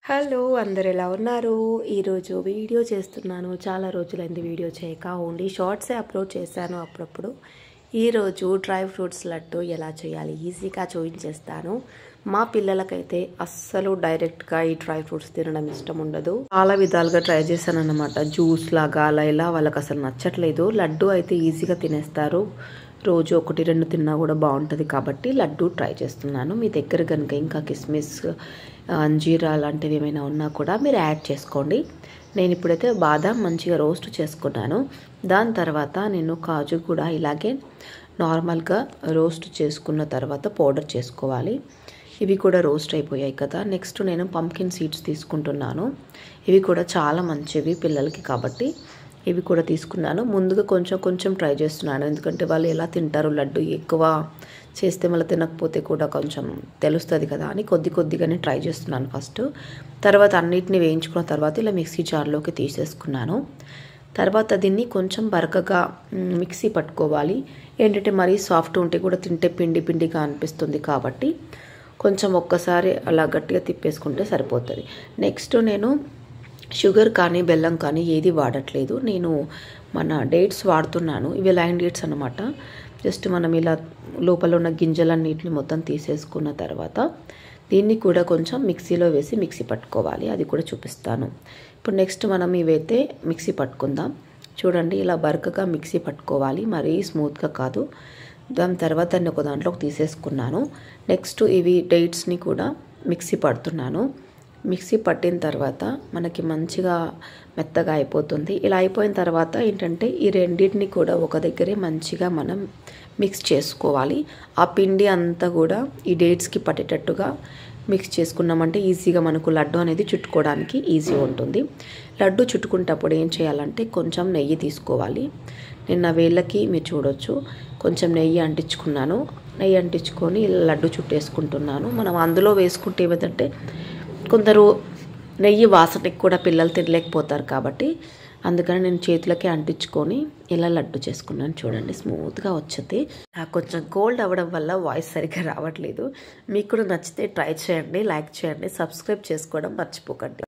Hello అందరు ఎలా ఉన్నారు? ఈరోజు వీడియో చేస్తున్నాను. చాలా రోజులైంది వీడియో చేయక, ఓన్లీ షార్ట్సే అప్లోడ్ చేశాను అప్పుడప్పుడు. ఈరోజు డ్రై ఫ్రూట్స్ లడ్డు ఎలా చేయాలి ఈజీగా చూపించేస్తాను. మా పిల్లలకైతే అస్సలు డైరెక్ట్గా ఈ డ్రై ఫ్రూట్స్ తినడం ఇష్టం ఉండదు. చాలా విధాలుగా ట్రై చేశాను అన్నమాట. జ్యూస్ లాగా అలా ఇలా వాళ్ళకి అసలు నచ్చట్లేదు. లడ్డు అయితే ఈజీగా తినేస్తారు. రోజు 1-2 తిన్నా కూడా బాగుంటుంది కాబట్టి లడ్డు ట్రై చేస్తున్నాను. మీ దగ్గర కనుక ఇంకా కిస్మిస్, అంజీరా లాంటివి ఏమైనా ఉన్నా కూడా మీరు యాడ్ చేసుకోండి. నేను ఇప్పుడైతే బాదాం మంచిగా రోస్ట్ చేసుకున్నాను. దాని తర్వాత నేను కాజు కూడా ఇలాగే నార్మల్గా రోస్ట్ చేసుకున్న తర్వాత పౌడర్ చేసుకోవాలి. ఇవి కూడా రోస్ట్ అయిపోయాయి కదా. నెక్స్ట్ నేను పంకిన్ సీడ్స్ తీసుకుంటున్నాను. ఇవి కూడా చాలా మంచివి పిల్లలకి కాబట్టి ఇవి కూడా తీసుకున్నాను. ముందుగా కొంచెం ట్రై చేస్తున్నాను, ఎందుకంటే వాళ్ళు ఎలా తింటారు లడ్డు ఎక్కువ చేస్తే మళ్ళీ తినకపోతే కూడా కొంచెం తెలుస్తుంది కదా అని కొద్దిగానే ట్రై చేస్తున్నాను ఫస్ట్. తర్వాత అన్నిటిని వేయించుకున్న తర్వాత ఇలా మిక్సీ జార్లోకి తీసేసుకున్నాను. తర్వాత దీన్ని కొంచెం బరకగా మిక్సీ పట్టుకోవాలి. ఏంటంటే మరీ సాఫ్ట్ ఉంటే కూడా తింటే పిండిగా అనిపిస్తుంది కాబట్టి కొంచెం ఒక్కసారి అలా గట్టిగా తిప్పేసుకుంటే సరిపోతుంది. నెక్స్ట్ నేను షుగర్ కానీ బెల్లం కానీ ఏది వాడట్లేదు. నేను మన డేట్స్ వాడుతున్నాను. ఇవి లైన్ డేట్స్ అనమాట. జస్ట్ మనం ఇలా లోపల ఉన్న గింజలన్నిటిని మొత్తం తీసేసుకున్న తర్వాత దీన్ని కూడా కొంచెం మిక్సీలో వేసి మిక్సీ పట్టుకోవాలి. అది కూడా చూపిస్తాను. ఇప్పుడు నెక్స్ట్ మనం ఇవైతే మిక్సీ పట్టుకుందాం. చూడండి, ఇలా బరకగా మిక్సీ పట్టుకోవాలి, మరీ స్మూత్గా కాదు. దాని తర్వాత దాన్ని ఒక దాంట్లోకి తీసేసుకున్నాను. నెక్స్ట్ ఇవి డేట్స్ని కూడా మిక్సీ పడుతున్నాను. మిక్సీ పట్టిన తర్వాత మనకి మంచిగా మెత్తగా అయిపోతుంది. ఇలా అయిపోయిన తర్వాత ఏంటంటే ఈ రెండింటిని కూడా ఒక దగ్గరే మంచిగా మనం మిక్స్ చేసుకోవాలి. ఆ పిండి అంతా కూడా ఈ డేట్స్కి పట్టేటట్టుగా మిక్స్ చేసుకున్నామంటే ఈజీగా మనకు లడ్డు అనేది చుట్టుకోవడానికి ఈజీ ఉంటుంది. లడ్డు చుట్టుకునేటప్పుడు ఏం చేయాలంటే కొంచెం నెయ్యి తీసుకోవాలి. నేను నా వేళ్ళకి మీరు చూడొచ్చు కొంచెం నెయ్యి అంటించుకున్నాను. నెయ్యి అంటించుకొని లడ్డు చుట్టేసుకుంటున్నాను. మనం అందులో వేసుకుంటే ఏమిటంటే కొందరు నెయ్యి వాసనకి కూడా పిల్లలు తినలేకపోతారు కాబట్టి అందుకని నేను చేతులకి అంటించుకొని ఇలా లడ్డు చేసుకున్నాను. చూడండి, స్మూత్గా వచ్చింది. నాకు కొంచెం కోల్డ్ అవ్వడం వల్ల వాయిస్ సరిగ్గా రావట్లేదు. మీకు కూడా నచ్చితే ట్రై చేయండి, లైక్ చేయండి, సబ్స్క్రైబ్ చేసుకోవడం మర్చిపోకండి.